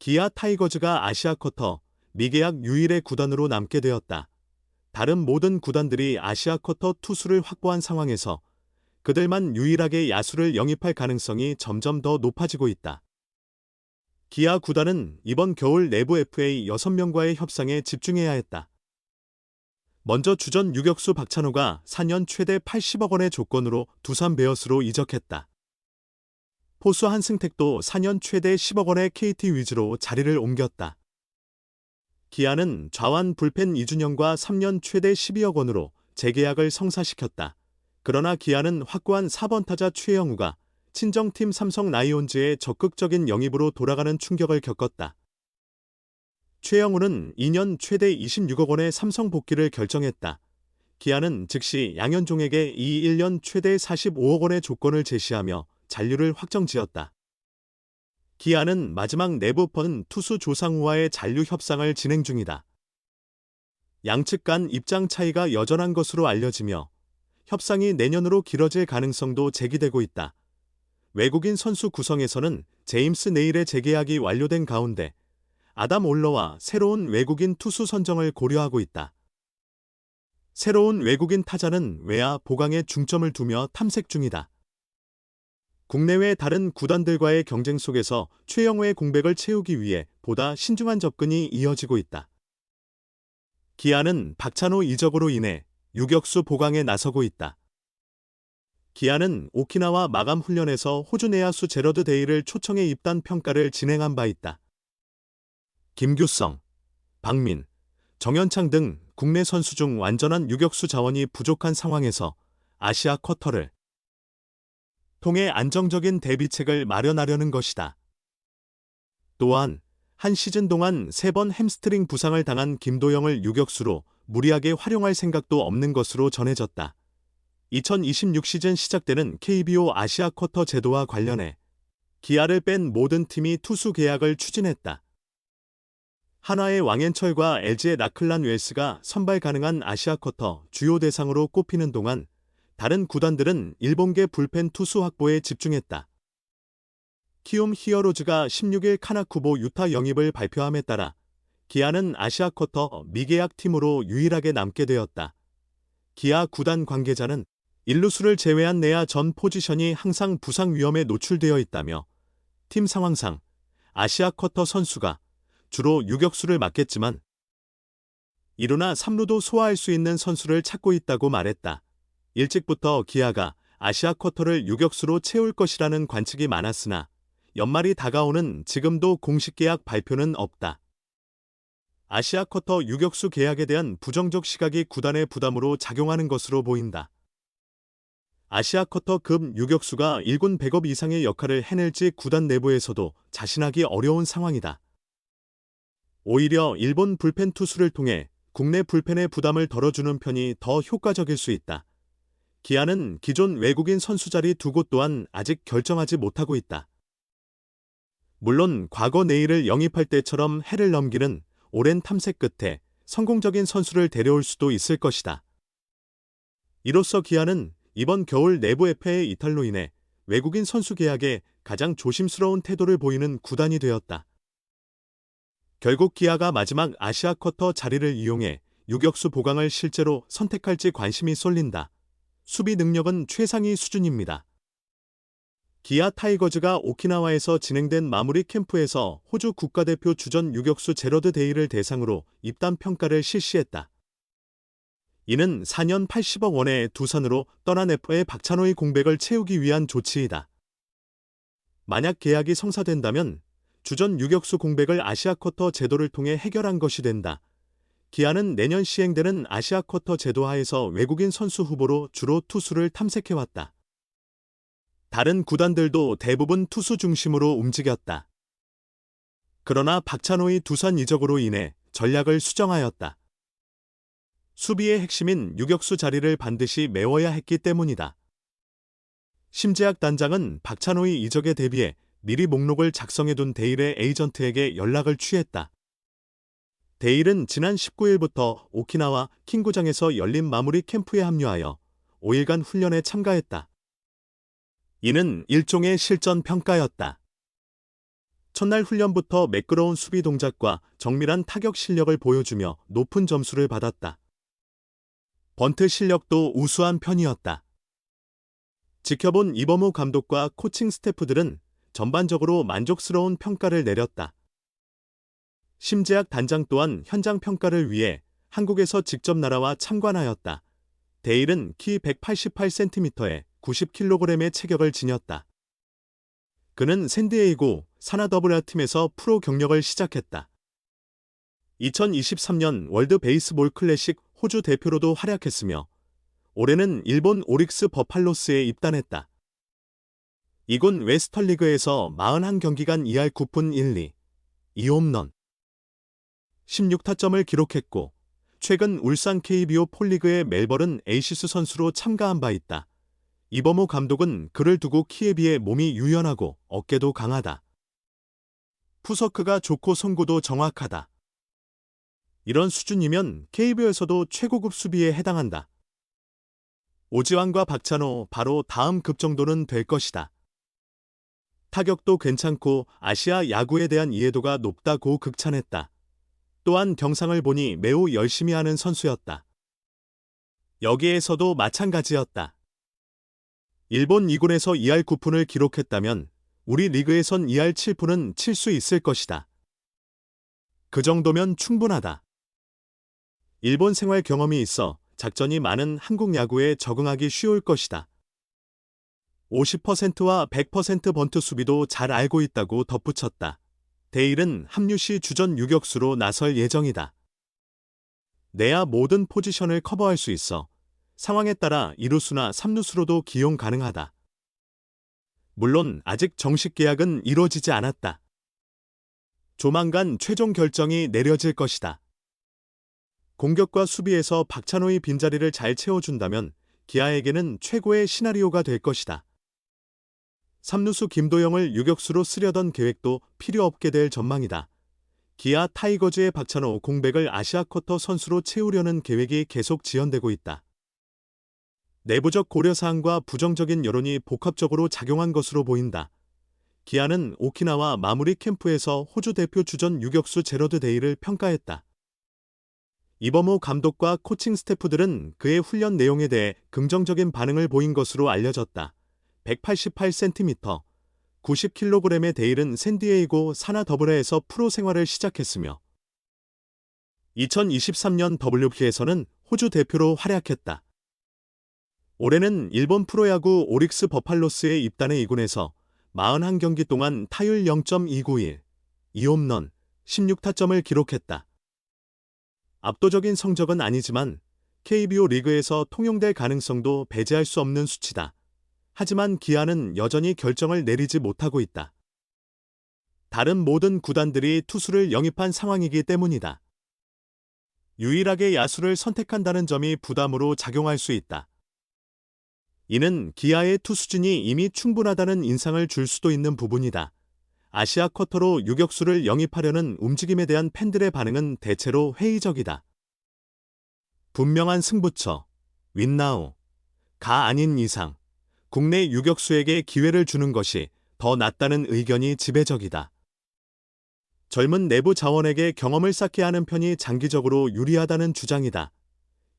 기아 타이거즈가 아시아 쿼터 미계약 유일의 구단으로 남게 되었다. 다른 모든 구단들이 아시아 쿼터 투수를 확보한 상황에서 그들만 유일하게 야수를 영입할 가능성이 점점 더 높아지고 있다. 기아 구단은 이번 겨울 내부 FA 6명과의 협상에 집중해야 했다. 먼저 주전 유격수 박찬호가 4년 최대 80억 원의 조건으로 두산 베어스로 이적했다. 포수 한승택도 4년 최대 10억 원의 KT 위즈로 자리를 옮겼다. 기아는 좌완 불펜 이준영과 3년 최대 12억 원으로 재계약을 성사시켰다. 그러나 기아는 확고한 4번 타자 최영우가 친정팀 삼성 라이온즈의 적극적인 영입으로 돌아가는 충격을 겪었다. 최영우는 2년 최대 26억 원의 삼성 복귀를 결정했다. 기아는 즉시 양현종에게 이 1년 최대 45억 원의 조건을 제시하며 잔류를 확정지었다. 기아는 마지막 내부 펀 투수 조상우와의 잔류 협상을 진행 중이다. 양측 간 입장 차이가 여전한 것으로 알려지며 협상이 내년으로 길어질 가능성도 제기되고 있다. 외국인 선수 구성에서는 제임스 네일의 재계약이 완료된 가운데 아담 올러와 새로운 외국인 투수 선정을 고려하고 있다. 새로운 외국인 타자는 외야 보강에 중점을 두며 탐색 중이다. 국내외 다른 구단들과의 경쟁 속에서 최영우의 공백을 채우기 위해 보다 신중한 접근이 이어지고 있다. 기아는 박찬호 이적으로 인해 유격수 보강에 나서고 있다. 기아는 오키나와 마감 훈련에서 호주 내야수 제러드 데이를 초청해 입단 평가를 진행한 바 있다. 김규성, 박민, 정현창 등 국내 선수 중 완전한 유격수 자원이 부족한 상황에서 아시아 쿼터를 통해 안정적인 대비책을 마련하려는 것이다. 또한 한 시즌 동안 3번 햄스트링 부상을 당한 김도영을 유격수로 무리하게 활용할 생각도 없는 것으로 전해졌다. 2026 시즌 시작되는 KBO 아시아 쿼터 제도와 관련해 기아를 뺀 모든 팀이 투수 계약을 추진했다. 한화의 왕앤철과 LG의 라클란 웰스가 선발 가능한 아시아 쿼터 주요 대상으로 꼽히는 동안 다른 구단들은 일본계 불펜 투수 확보에 집중했다. 키움 히어로즈가 16일 카나쿠보 유타 영입을 발표함에 따라 기아는 아시아 쿼터 미계약 팀으로 유일하게 남게 되었다. 기아 구단 관계자는 일루수를 제외한 내야 전 포지션이 항상 부상 위험에 노출되어 있다며 팀 상황상 아시아 쿼터 선수가 주로 유격수를 맡겠지만 2루나 3루도 소화할 수 있는 선수를 찾고 있다고 말했다. 일찍부터 기아가 아시아 쿼터를 유격수로 채울 것이라는 관측이 많았으나 연말이 다가오는 지금도 공식 계약 발표는 없다. 아시아 쿼터 유격수 계약에 대한 부정적 시각이 구단의 부담으로 작용하는 것으로 보인다. 아시아 쿼터 급 유격수가 1군 100업 이상의 역할을 해낼지 구단 내부에서도 자신하기 어려운 상황이다. 오히려 일본 불펜 투수를 통해 국내 불펜의 부담을 덜어주는 편이 더 효과적일 수 있다. 기아는 기존 외국인 선수 자리 2곳 또한 아직 결정하지 못하고 있다. 물론 과거 네일을 영입할 때처럼 해를 넘기는 오랜 탐색 끝에 성공적인 선수를 데려올 수도 있을 것이다. 이로써 기아는 이번 겨울 내부 FA 이탈로 인해 외국인 선수 계약에 가장 조심스러운 태도를 보이는 구단이 되었다. 결국 기아가 마지막 아시아 쿼터 자리를 이용해 유격수 보강을 실제로 선택할지 관심이 쏠린다. 수비 능력은 최상위 수준입니다. 기아 타이거즈가 오키나와에서 진행된 마무리 캠프에서 호주 국가대표 주전 유격수 제러드 데이를 대상으로 입단 평가를 실시했다. 이는 4년 80억 원의 두산으로 떠난 FA 박찬호의 공백을 채우기 위한 조치이다. 만약 계약이 성사된다면 주전 유격수 공백을 아시아 쿼터 제도를 통해 해결한 것이 된다. 기아는 내년 시행되는 아시아 쿼터 제도 하에서 외국인 선수 후보로 주로 투수를 탐색해왔다. 다른 구단들도 대부분 투수 중심으로 움직였다. 그러나 박찬호의 두산 이적으로 인해 전략을 수정하였다. 수비의 핵심인 유격수 자리를 반드시 메워야 했기 때문이다. 심재학 단장은 박찬호의 이적에 대비해 미리 목록을 작성해둔 데일의 에이전트에게 연락을 취했다. 데일은 지난 19일부터 오키나와 킹구장에서 열린 마무리 캠프에 합류하여 5일간 훈련에 참가했다. 이는 일종의 실전 평가였다. 첫날 훈련부터 매끄러운 수비 동작과 정밀한 타격 실력을 보여주며 높은 점수를 받았다. 번트 실력도 우수한 편이었다. 지켜본 이범호 감독과 코칭 스태프들은 전반적으로 만족스러운 평가를 내렸다. 심재학 단장 또한 현장 평가를 위해 한국에서 직접 날아와 참관하였다. 데일은 키 188cm에 90kg의 체격을 지녔다. 그는 샌디에이고 산하 더블A 팀에서 프로 경력을 시작했다. 2023년 월드 베이스볼 클래식 호주 대표로도 활약했으며 올해는 일본 오릭스 버팔로스에 입단했다. 이군 웨스턴리그에서 41경기간 2할 9푼 1리, 2홈런, 16타점을 기록했고 최근 울산 KBO 폴리그의 멜버른 에이시스 선수로 참가한 바 있다. 이범호 감독은 그를 두고 키에 비해 몸이 유연하고 어깨도 강하다. 푸서크가 좋고 송구도 정확하다. 이런 수준이면 KBO에서도 최고급 수비에 해당한다. 오지환과 박찬호 바로 다음 급 정도는 될 것이다. 타격도 괜찮고 아시아 야구에 대한 이해도가 높다고 극찬했다. 또한 경상을 보니 매우 열심히 하는 선수였다. 여기에서도 마찬가지였다. 일본 2군에서 2할 9푼을 기록했다면 우리 리그에선 2할 7푼은 칠 수 있을 것이다. 그 정도면 충분하다. 일본 생활 경험이 있어 작전이 많은 한국 야구에 적응하기 쉬울 것이다. 50%와 100% 번트 수비도 잘 알고 있다고 덧붙였다. 데일은 합류 시 주전 유격수로 나설 예정이다. 내야 모든 포지션을 커버할 수 있어 상황에 따라 2루수나 3루수로도 기용 가능하다. 물론 아직 정식 계약은 이루어지지 않았다. 조만간 최종 결정이 내려질 것이다. 공격과 수비에서 박찬호의 빈자리를 잘 채워준다면 기아에게는 최고의 시나리오가 될 것이다. 3루수 김도영을 유격수로 쓰려던 계획도 필요 없게 될 전망이다. 기아 타이거즈의 박찬호 공백을 아시아 쿼터 선수로 채우려는 계획이 계속 지연되고 있다. 내부적 고려사항과 부정적인 여론이 복합적으로 작용한 것으로 보인다. 기아는 오키나와 마무리 캠프에서 호주 대표 주전 유격수 제러드 데일을 평가했다. 이범호 감독과 코칭 스태프들은 그의 훈련 내용에 대해 긍정적인 반응을 보인 것으로 알려졌다. 188cm, 90kg의 데일은 샌디에이고 산하 더블A에서 프로 생활을 시작했으며 2023년 WB에서는 호주 대표로 활약했다. 올해는 일본 프로야구 오릭스 버팔로스에 입단해 2군에서 41경기 동안 타율 0.291, 2홈런, 16타점을 기록했다. 압도적인 성적은 아니지만 KBO 리그에서 통용될 가능성도 배제할 수 없는 수치다. 하지만 기아는 여전히 결정을 내리지 못하고 있다. 다른 모든 구단들이 투수를 영입한 상황이기 때문이다. 유일하게 야수를 선택한다는 점이 부담으로 작용할 수 있다. 이는 기아의 투수진이 이미 충분하다는 인상을 줄 수도 있는 부분이다. 아시아 쿼터로 유격수를 영입하려는 움직임에 대한 팬들의 반응은 대체로 회의적이다. 분명한 승부처, 윈나우, 가 아닌 이상, 국내 유격수에게 기회를 주는 것이 더 낫다는 의견이 지배적이다. 젊은 내부 자원에게 경험을 쌓게 하는 편이 장기적으로 유리하다는 주장이다.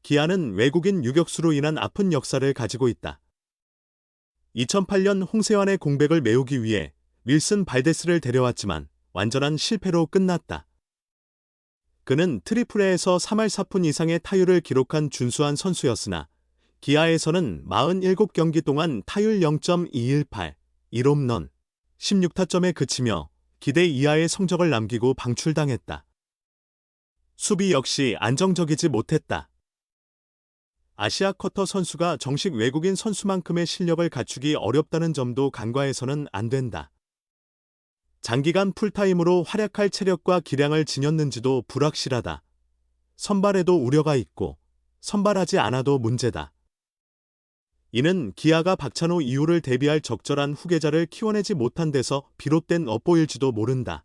기아는 외국인 유격수로 인한 아픈 역사를 가지고 있다. 2008년 홍세환의 공백을 메우기 위해 윌슨 발데스를 데려왔지만 완전한 실패로 끝났다. 그는 트리플A에서 3할 4푼 이상의 타율을 기록한 준수한 선수였으나 기아에서는 47경기 동안 타율 0.218, 1홈런, 16타점에 그치며 기대 이하의 성적을 남기고 방출당했다. 수비 역시 안정적이지 못했다. 아시아 쿼터 선수가 정식 외국인 선수만큼의 실력을 갖추기 어렵다는 점도 간과해서는 안 된다. 장기간 풀타임으로 활약할 체력과 기량을 지녔는지도 불확실하다. 선발에도 우려가 있고 선발하지 않아도 문제다. 이는 기아가 박찬호 이후를 대비할 적절한 후계자를 키워내지 못한 데서 비롯된 업보일지도 모른다.